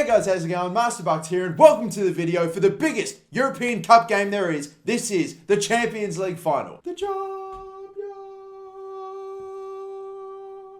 Hey guys, how's it going? MasterBucks here, and welcome to the video for the biggest European Cup game there is. This is the Champions League final. The champion.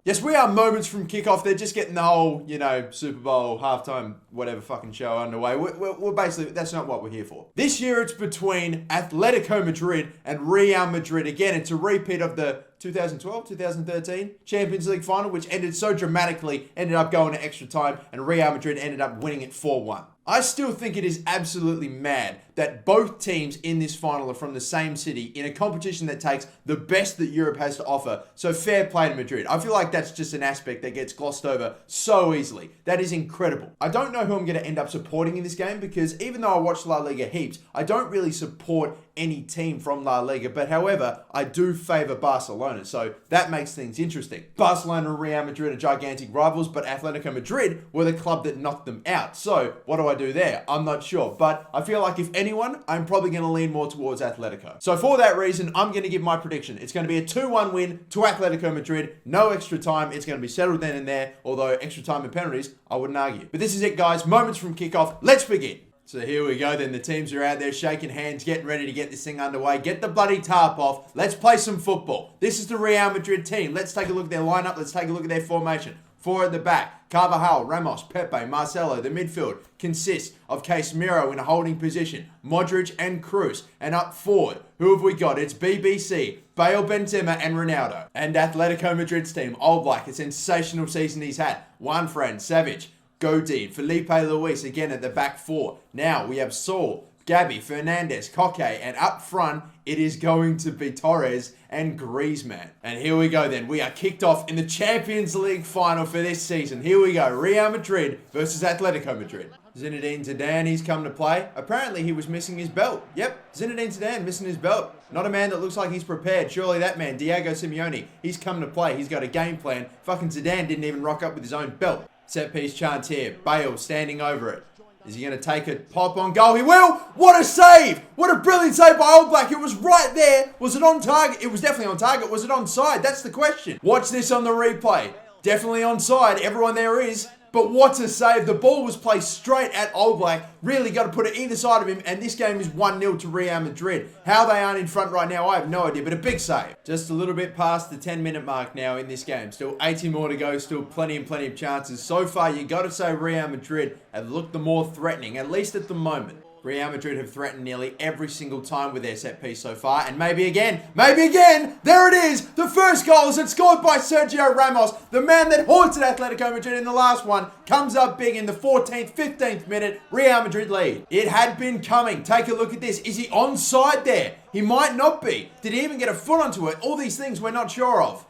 Yes, we are moments from kickoff. They're just getting the whole, Super Bowl, halftime, whatever fucking show underway. We're basically, that's not what we're here for. This year it's between Atletico Madrid and Real Madrid. Again, it's a repeat of the 2012, 2013 Champions League final, which ended so dramatically, ended up going to extra time, and Real Madrid ended up winning it 4-1. I still think it is absolutely mad that both teams in this final are from the same city in a competition that takes the best that Europe has to offer. So fair play to Madrid. I feel like that's just an aspect that gets glossed over so easily. That is incredible. I don't know who I'm going to end up supporting in this game because even though I watch La Liga heaps, I don't really support any team from La Liga. But however, I do favour Barcelona. So that makes things interesting. Barcelona and Real Madrid are gigantic rivals, but Atletico Madrid were the club that knocked them out. So what do I do there? I'm not sure. But I feel like if anyone, I'm probably going to lean more towards Atletico. So for that reason, I'm going to give my prediction. It's going to be a 2-1 win to Atletico Madrid. No extra time. It's going to be settled then and there. Although extra time and penalties, I wouldn't argue. But this is it, guys. Moments from kickoff. Let's begin. So here we go then. The teams are out there shaking hands, getting ready to get this thing underway. Get the bloody tarp off. Let's play some football. This is the Real Madrid team. Let's take a look at their lineup. Let's take a look at their formation. Four at the back. Carvajal, Ramos, Pepe, Marcelo. The midfield consists of Casemiro in a holding position, Modric and Kroos. And up forward, who have we got? It's BBC, Bale, Benzema and Ronaldo. And Atletico Madrid's team, Old Black, a sensational season he's had. Juan Fran, Savage, Godin, Felipe Luis again at the back four. Now we have Saul, Gabi, Fernandez, Koke, and up front it is going to be Torres and Griezmann. And here we go then. We are kicked off in the Champions League final for this season. Here we go. Real Madrid versus Atletico Madrid. Zinedine Zidane, he's come to play. Apparently he was missing his belt. Yep, Zinedine Zidane missing his belt. Not a man that looks like he's prepared. Surely that man, Diego Simeone, he's come to play. He's got a game plan. Fucking Zidane didn't even rock up with his own belt. Set piece chance here. Bale standing over it. Is he going to take a pop on goal? He will! What a save! What a brilliant save by Old Black. It was right there. Was it on target? It was definitely on target. Was it onside? That's the question. Watch this on the replay. Definitely onside. Everyone there is. But what a save. The ball was placed straight at Old Black. Really got to put it either side of him. And this game is 1-0 to Real Madrid. How they aren't in front right now, I have no idea. But a big save. Just a little bit past the 10-minute mark now in this game. Still 80 more to go. Still plenty of chances. So far, you got to say Real Madrid have looked the more threatening. At least at the moment. Real Madrid have threatened nearly every single time with their set piece so far. And maybe again. There it is. The first goal is scored by Sergio Ramos. The man that haunted Atletico Madrid in the last one comes up big in the 14th, 15th minute. Real Madrid lead. It had been coming. Take a look at this. Is he onside there? He might not be. Did he even get a foot onto it? All these things we're not sure of.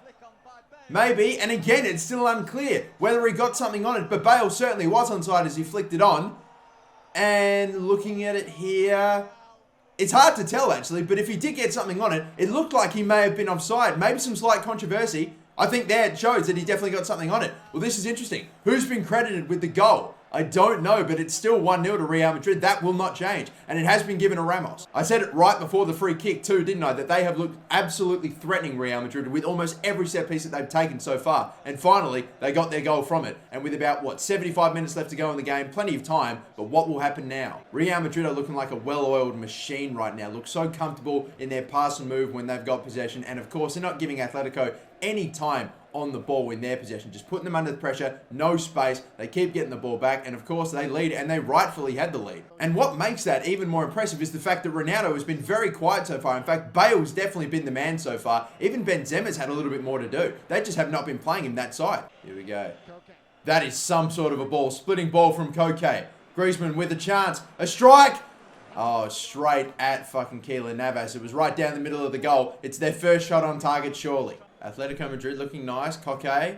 Maybe. And again, it's still unclear whether he got something on it. But Bale certainly was onside as he flicked it on. And looking at it here, it's hard to tell actually, but if he did get something on it, it looked like he may have been offside. Maybe some slight controversy. I think there it shows that he definitely got something on it. Well, this is interesting. Who's been credited with the goal? I don't know, but it's still 1-0 to Real Madrid. That will not change. And it has been given to Ramos. I said it right before the free kick too, didn't I? That they have looked absolutely threatening Real Madrid with almost every set piece that they've taken so far. And finally, they got their goal from it. And with about, 75 minutes left to go in the game, plenty of time. But what will happen now? Real Madrid are looking like a well-oiled machine right now. Look so comfortable in their pass and move when they've got possession. And of course, they're not giving Atletico any time on the ball in their possession, just putting them under the pressure, no space. They keep getting the ball back, and of course they lead, and they rightfully had the lead. And what makes that even more impressive is the fact that Ronaldo has been very quiet so far. In fact, Bale's definitely been the man so far. Even Benzema's had a little bit more to do. They just have not been playing him that side. Here we go. That is some sort of a ball. Splitting ball from Koke. Griezmann with a chance. A strike. Oh, straight at fucking Keylor Navas. It was right down the middle of the goal. It's their first shot on target, surely. Atletico Madrid looking nice. Koke.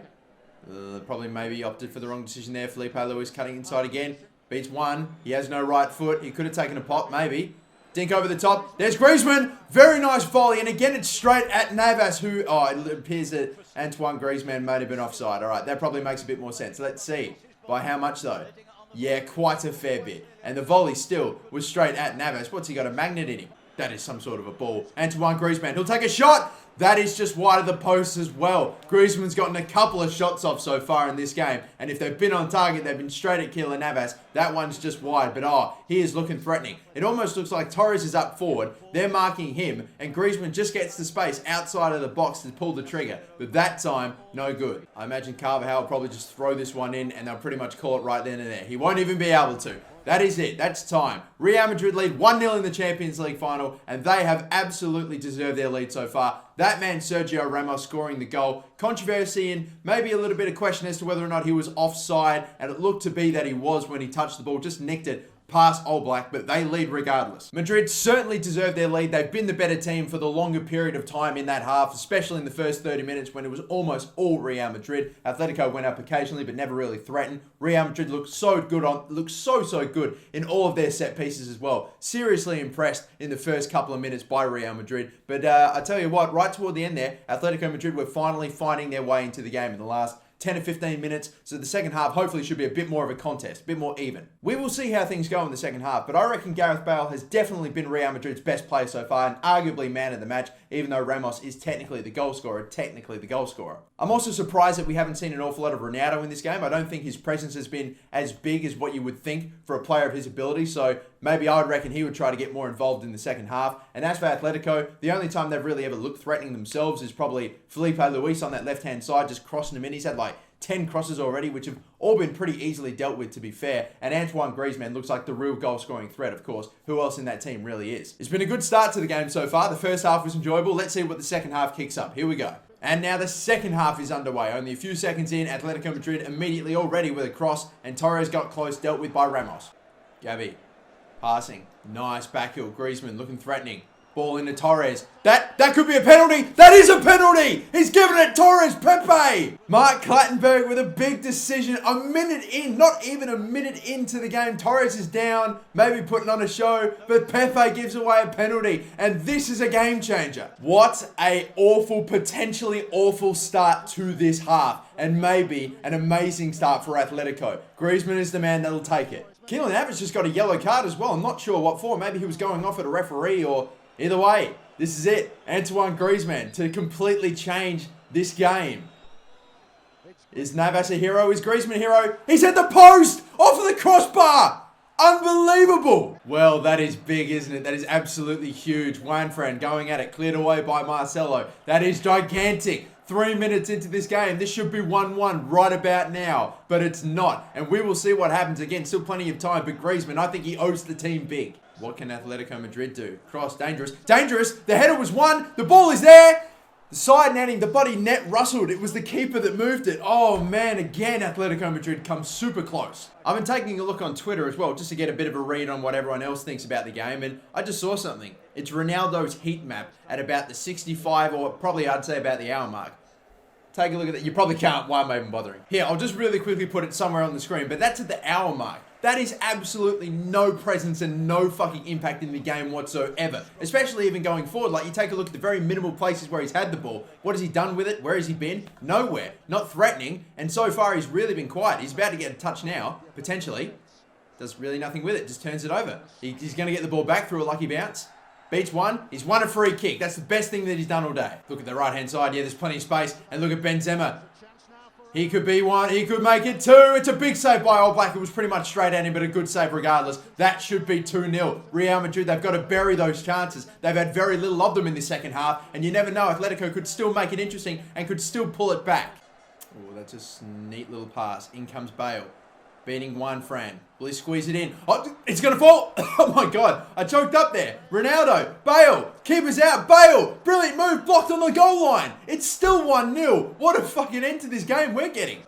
Probably maybe opted for the wrong decision there. Felipe Luis cutting inside again. Beats one. He has no right foot. He could have taken a pop, maybe. Dink over the top. There's Griezmann. Very nice volley. And again, it's straight at Navas, who... Oh, it appears that Antoine Griezmann might have been offside. All right, that probably makes a bit more sense. Let's see. By how much, though? Yeah, quite a fair bit. And the volley still was straight at Navas. What's he got? A magnet in him? That is some sort of a ball. Antoine Griezmann. He'll take a shot. That is just wide of the post as well. Griezmann's gotten a couple of shots off so far in this game. And if they've been on target, they've been straight at Keylor Navas. That one's just wide. But he is looking threatening. It almost looks like Torres is up forward. They're marking him. And Griezmann just gets the space outside of the box to pull the trigger. But that time, no good. I imagine Carvajal will probably just throw this one in and they'll pretty much call it right then and there. He won't even be able to. That is it. That's time. Real Madrid lead 1-0 in the Champions League final, and they have absolutely deserved their lead so far. That man, Sergio Ramos, scoring the goal. Controversy and maybe a little bit of question as to whether or not he was offside, and it looked to be that he was when he touched the ball. Just nicked it past All Black, but they lead regardless. Madrid certainly deserve their lead. They've been the better team for the longer period of time in that half, especially in the first 30 minutes when it was almost all Real Madrid. Atletico went up occasionally, but never really threatened. Real Madrid looked so good so good in all of their set pieces as well. Seriously impressed in the first couple of minutes by Real Madrid. But I tell you what, right toward the end there, Atletico Madrid were finally finding their way into the game in the last 10 to 15 minutes, so the second half hopefully should be a bit more of a contest, a bit more even. We will see how things go in the second half, but I reckon Gareth Bale has definitely been Real Madrid's best player so far and arguably man of the match, even though Ramos is technically the goal scorer. I'm also surprised that we haven't seen an awful lot of Ronaldo in this game. I don't think his presence has been as big as what you would think for a player of his ability, so maybe I would reckon he would try to get more involved in the second half. And as for Atletico, the only time they've really ever looked threatening themselves is probably Felipe Luis on that left-hand side, just crossing them in. He's had like 10 crosses already, which have all been pretty easily dealt with, to be fair. And Antoine Griezmann looks like the real goal-scoring threat, of course. Who else in that team really is? It's been a good start to the game so far. The first half was enjoyable. Let's see what the second half kicks up. Here we go. And now the second half is underway. Only a few seconds in, Atletico Madrid immediately already with a cross, and Torres got close, dealt with by Ramos. Gabi, passing. Nice backheel. Griezmann looking threatening. Ball into Torres. That could be a penalty. That is a penalty. He's given it Torres. Pepe. Mark Clattenburg with a big decision. A minute in, not even a minute into the game. Torres is down, maybe putting on a show, but Pepe gives away a penalty. And this is a game changer. What a awful, potentially awful start to this half. And maybe an amazing start for Atletico. Griezmann is the man that'll take it. Keylor Navas just got a yellow card as well. I'm not sure what for. Maybe he was going off at a referee or... Either way, this is it. Antoine Griezmann to completely change this game. Is Navas a hero? Is Griezmann a hero? He's at the post! Off of the crossbar! Unbelievable! Well, that is big, isn't it? That is absolutely huge. Juanfran going at it, cleared away by Marcelo. That is gigantic. 3 minutes into this game, this should be 1-1 right about now, but it's not. And we will see what happens. Again, still plenty of time, but Griezmann, I think he owes the team big. What can Atletico Madrid do? Cross, dangerous. Dangerous! The header was won! The ball is there! The side netting, the bloody net rustled. It was the keeper that moved it. Oh man, again, Atletico Madrid comes super close. I've been taking a look on Twitter as well, just to get a bit of a read on what everyone else thinks about the game, and I just saw something. It's Ronaldo's heat map at about the 65, or probably I'd say about the hour mark. Take a look at that. You probably can't. Why am I even bothering? Here, I'll just really quickly put it somewhere on the screen, but that's at the hour mark. That is absolutely no presence and no fucking impact in the game whatsoever. Especially even going forward. Like, you take a look at the very minimal places where he's had the ball. What has he done with it? Where has he been? Nowhere. Not threatening. And so far, he's really been quiet. He's about to get a touch now, potentially. Does really nothing with it. Just turns it over. He's going to get the ball back through a lucky bounce. Beats one. He's won a free kick. That's the best thing that he's done all day. Look at the right-hand side. Yeah, there's plenty of space. And look at Benzema. He could be one. He could make it two. It's a big save by All Black. It was pretty much straight at him, but a good save regardless. That should be 2-0. Real Madrid, they've got to bury those chances. They've had very little of them in the second half, and you never know. Atletico could still make it interesting and could still pull it back. Oh, that's a neat little pass. In comes Bale. Beating Juanfran. Will he squeeze it in? Oh, it's going to fall. Oh my God. I choked up there. Ronaldo. Bale. Keeper's out. Bale. Brilliant move. Blocked on the goal line. It's still 1-0. What a fucking end to this game we're getting.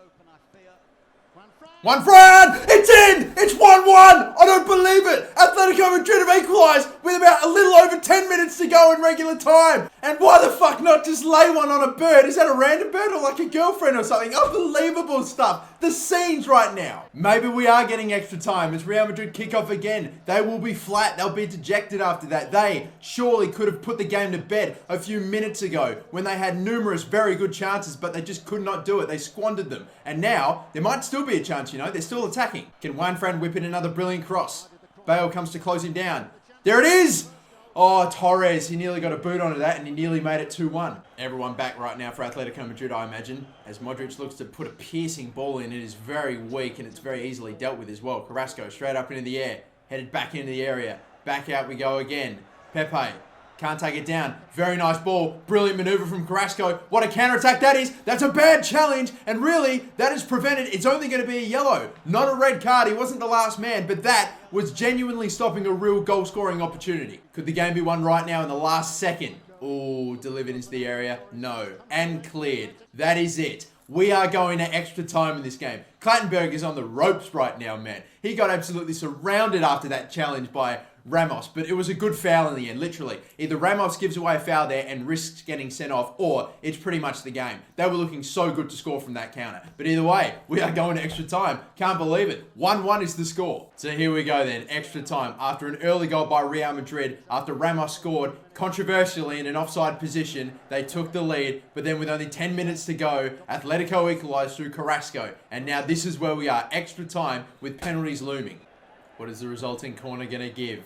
Juanfran! It's in! It's 1-1! I don't believe it! Atletico Madrid have equalised with about a little over 10 minutes to go in regular time! And why the fuck not just lay one on a bird? Is that a random bird or like a girlfriend or something? Unbelievable stuff! The scenes right now! Maybe we are getting extra time as Real Madrid kick off again. They will be flat. They'll be dejected after that. They surely could have put the game to bed a few minutes ago when they had numerous very good chances, but they just could not do it. They squandered them. And now, there might still be a chance, you know. They're still attacking. Can Juanfran whip in another brilliant cross? Bale comes to close him down. There it is! Oh, Torres, he nearly got a boot onto that and he nearly made it 2-1. Everyone back right now for Atletico Madrid, I imagine, as Modric looks to put a piercing ball in. It is very weak and it's very easily dealt with as well. Carrasco straight up into the air, headed back into the area. Back out we go again. Pepe can't take it down. Very nice ball. Brilliant maneuver from Carrasco. What a counter-attack that is. That's a bad challenge. And really, that is prevented. It's only going to be a yellow, not a red card. He wasn't the last man, but that was genuinely stopping a real goal-scoring opportunity. Could the game be won right now in the last second? Oh, delivered into the area. No. And cleared. That is it. We are going to extra time in this game. Clattenburg is on the ropes right now, man. He got absolutely surrounded after that challenge by Ramos, but it was a good foul in the end, literally. Either Ramos gives away a foul there and risks getting sent off, or it's pretty much the game. They were looking so good to score from that counter. But either way, we are going to extra time. Can't believe it. 1-1 is the score. So here we go then, extra time. After an early goal by Real Madrid, after Ramos scored, controversially in an offside position, they took the lead, but then with only 10 minutes to go, Atletico equalised through Carrasco. And now this is where we are, extra time with penalties looming. What is the resulting corner going to give?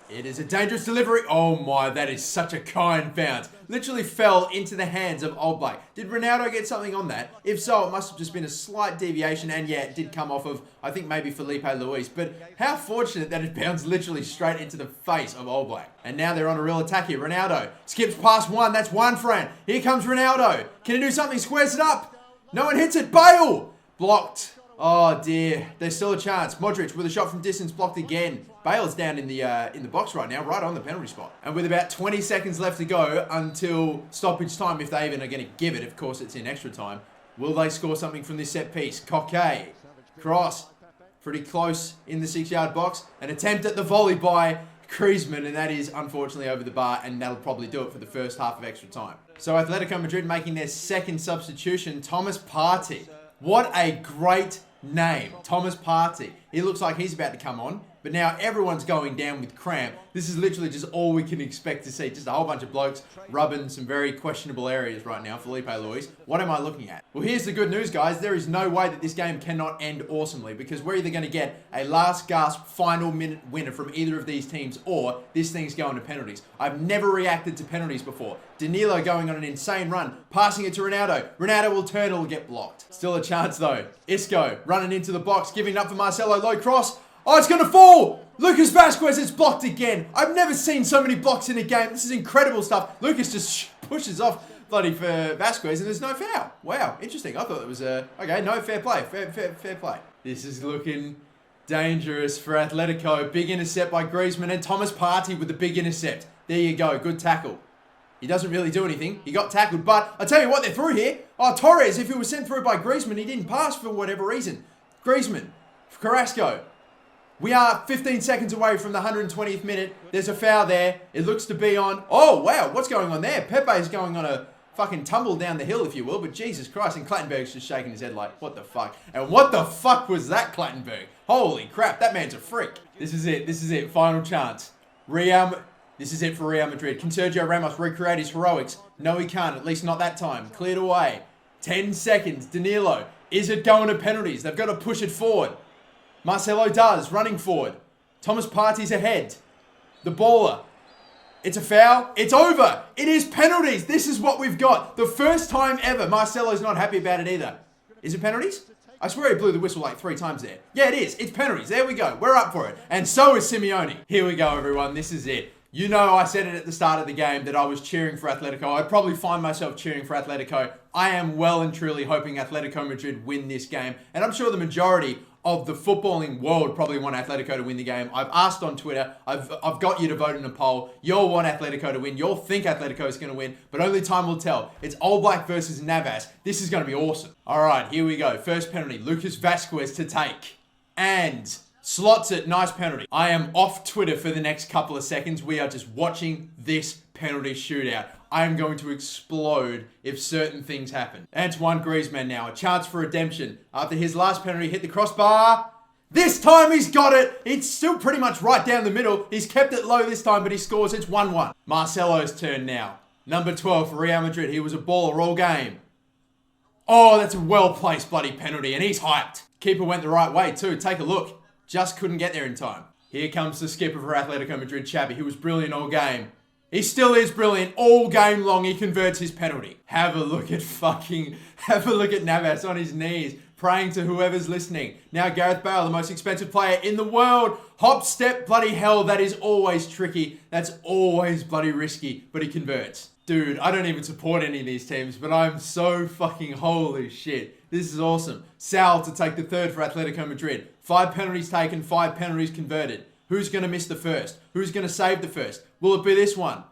It is a dangerous delivery. Oh my, that is such a kind bounce. Literally fell into the hands of Oblak. Did Ronaldo get something on that? If so, it must have just been a slight deviation, and yeah, it did come off of, I think maybe Felipe Luis. But how fortunate that it bounced literally straight into the face of Oblak. And now they're on a real attack here. Ronaldo skips past one. That's one Fran. Here comes Ronaldo. Can he do something? Squares it up. No one hits it. Bale! Blocked. Oh dear, there's still a chance. Modric with a shot from distance, blocked again. Bale's down in the box right now, right on the penalty spot. And with about 20 seconds left to go until stoppage time, if they even are going to give it, of course it's in extra time, will they score something from this set piece? Coquet, cross, pretty close in the 6-yard box. An attempt at the volley by Griezmann, and that is unfortunately over the bar, and that'll probably do it for the first half of extra time. So Atletico Madrid making their second substitution, Thomas Partey. What a great name, Thomas Partey. He looks like he's about to come on, but now everyone's going down with cramp. This is literally just all we can expect to see. Just a whole bunch of blokes rubbing some very questionable areas right now. Felipe Luis, what am I looking at? Well, here's the good news, guys. There is no way that this game cannot end awesomely, because we're either going to get a last gasp final minute winner from either of these teams, or this thing's going to penalties. I've never reacted to penalties before. Danilo going on an insane run, passing it to Ronaldo. Ronaldo will turn, it'll get blocked. Still a chance though. Isco running into the box, giving it up for Marcelo, low cross. Oh, it's going to fall! Lucas Vázquez, it's blocked again. I've never seen so many blocks in a game. This is incredible stuff. Lucas just pushes off bloody for Vázquez, and there's no foul. Wow, interesting. I thought it was okay, no, fair play. Fair play. This is looking dangerous for Atletico. Big intercept by Griezmann, and Thomas Partey with the big intercept. There you go, good tackle. He doesn't really do anything. He got tackled, but I tell you what, they're through here. Oh, Torres, if he was sent through by Griezmann, he didn't pass for whatever reason. Griezmann, Carrasco. We are 15 seconds away from the 120th minute. There's a foul there. It looks to be on. Oh, wow. What's going on there? Pepe's going on a fucking tumble down the hill, if you will. But Jesus Christ. And Clattenburg's just shaking his head like, what the fuck? And what the fuck was that, Clattenburg? Holy crap. That man's a freak. This is it. This is it. Final chance. This is it for Real Madrid. Can Sergio Ramos recreate his heroics? No, he can't. At least not that time. Cleared away. 10 seconds. Danilo. Is it going to penalties? They've got to push it forward. Marcelo does, running forward. Thomas Partey's ahead. The baller. It's a foul. It's over. It is penalties. This is what we've got. The first time ever. Marcelo's not happy about it either. Is it penalties? I swear he blew the whistle like 3 times there. Yeah, it is. It's penalties. There we go. We're up for it. And so is Simeone. Here we go, everyone. This is it. You know, I said it at the start of the game that I was cheering for Atletico. I'd probably find myself cheering for Atletico. I am well and truly hoping Atletico Madrid win this game. And I'm sure the majority of the footballing world probably want Atletico to win the game. I've asked on Twitter. I've got you to vote in a poll. You'll want Atletico to win. You'll think Atletico is going to win, but only time will tell. It's Oblak versus Navas. This is going to be awesome. All right, here we go. First penalty. Lucas Vázquez to take. And slots it. Nice penalty. I am off Twitter for the next couple of seconds. We are just watching this penalty shootout. I am going to explode if certain things happen. Antoine Griezmann now, a chance for redemption. After his last penalty hit the crossbar. This time he's got it. It's still pretty much right down the middle. He's kept it low this time, but he scores. It's 1-1. Marcelo's turn now. Number 12 for Real Madrid. He was a baller all game. Oh, that's a well-placed bloody penalty, and he's hyped. Keeper went the right way too. Take a look. Just couldn't get there in time. Here comes the skipper for Atletico Madrid, Xabi. He was brilliant all game. He still is brilliant all game long. He converts his penalty. Have a look at Navas on his knees, praying to whoever's listening. Now Gareth Bale, the most expensive player in the world. Hop, step, bloody hell. That is always tricky. That's always bloody risky, but he converts. Dude, I don't even support any of these teams, but I'm so fucking holy shit. This is awesome. Sal to take the third for Atletico Madrid. 5 penalties taken, 5 penalties converted. Who's going to miss the first? Who's going to save the first? Will it be this one?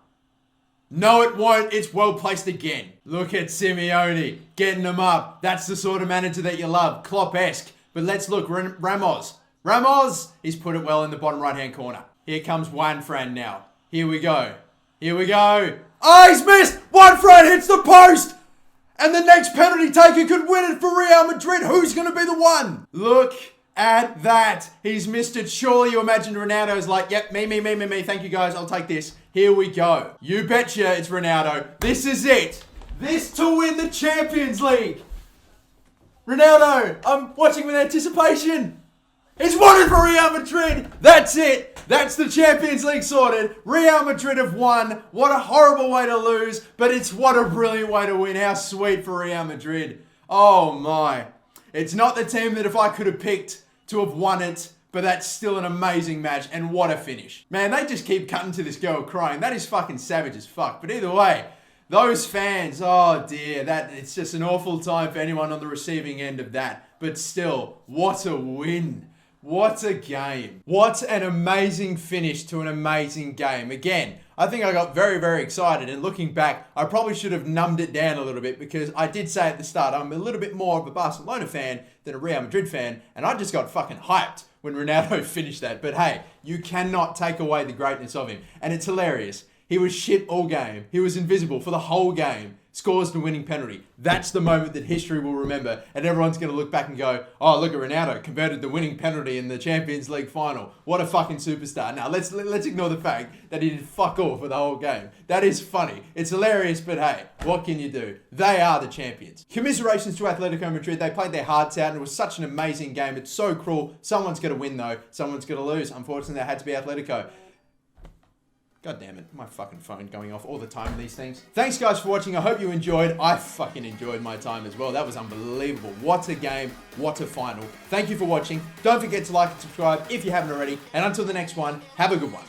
No, it won't. It's well placed again. Look at Simeone getting them up. That's the sort of manager that you love. Klopp-esque. But let's look. Ramos. He's put it well in the bottom right-hand corner. Here comes Juanfran now. Here we go. Oh, he's missed. Juanfran hits the post. And the next penalty taker could win it for Real Madrid. Who's going to be the one? Look at that. He's missed it. Surely you imagine Ronaldo's like, yep, me. Thank you guys. I'll take this. Here we go. You betcha it's Ronaldo. This is it. This to win the Champions League. Ronaldo, I'm watching with anticipation. He's won it for Real Madrid. That's it. That's the Champions League sorted. Real Madrid have won. What a horrible way to lose, but it's what a brilliant way to win. How sweet for Real Madrid. Oh my. It's not the team that if I could have picked to have won it, but that's still an amazing match, and what a finish. Man, they just keep cutting to this girl crying. That is fucking savage as fuck. But either way, those fans, oh dear, it's just an awful time for anyone on the receiving end of that. But still, what a win. What a game. What an amazing finish to an amazing game. Again, I think I got very, very excited. And looking back, I probably should have numbed it down a little bit because I did say at the start, I'm a little bit more of a Barcelona fan than a Real Madrid fan. And I just got fucking hyped when Ronaldo finished that. But hey, you cannot take away the greatness of him. And it's hilarious. He was shit all game. He was invisible for the whole game. Scores the winning penalty. That's the moment that history will remember. And everyone's going to look back and go, oh, look at Ronaldo. Converted the winning penalty in the Champions League final. What a fucking superstar. Now, let's ignore the fact that he did fuck all for the whole game. That is funny. It's hilarious, but hey, what can you do? They are the champions. Commiserations to Atletico Madrid. They played their hearts out and it was such an amazing game. It's so cruel. Someone's going to win, though. Someone's going to lose. Unfortunately, that had to be Atletico. God damn it, my fucking phone going off all the time with these things. Thanks guys for watching. I hope you enjoyed. I fucking enjoyed my time as well. That was unbelievable. What a game. What a final. Thank you for watching. Don't forget to like and subscribe if you haven't already. And until the next one, have a good one.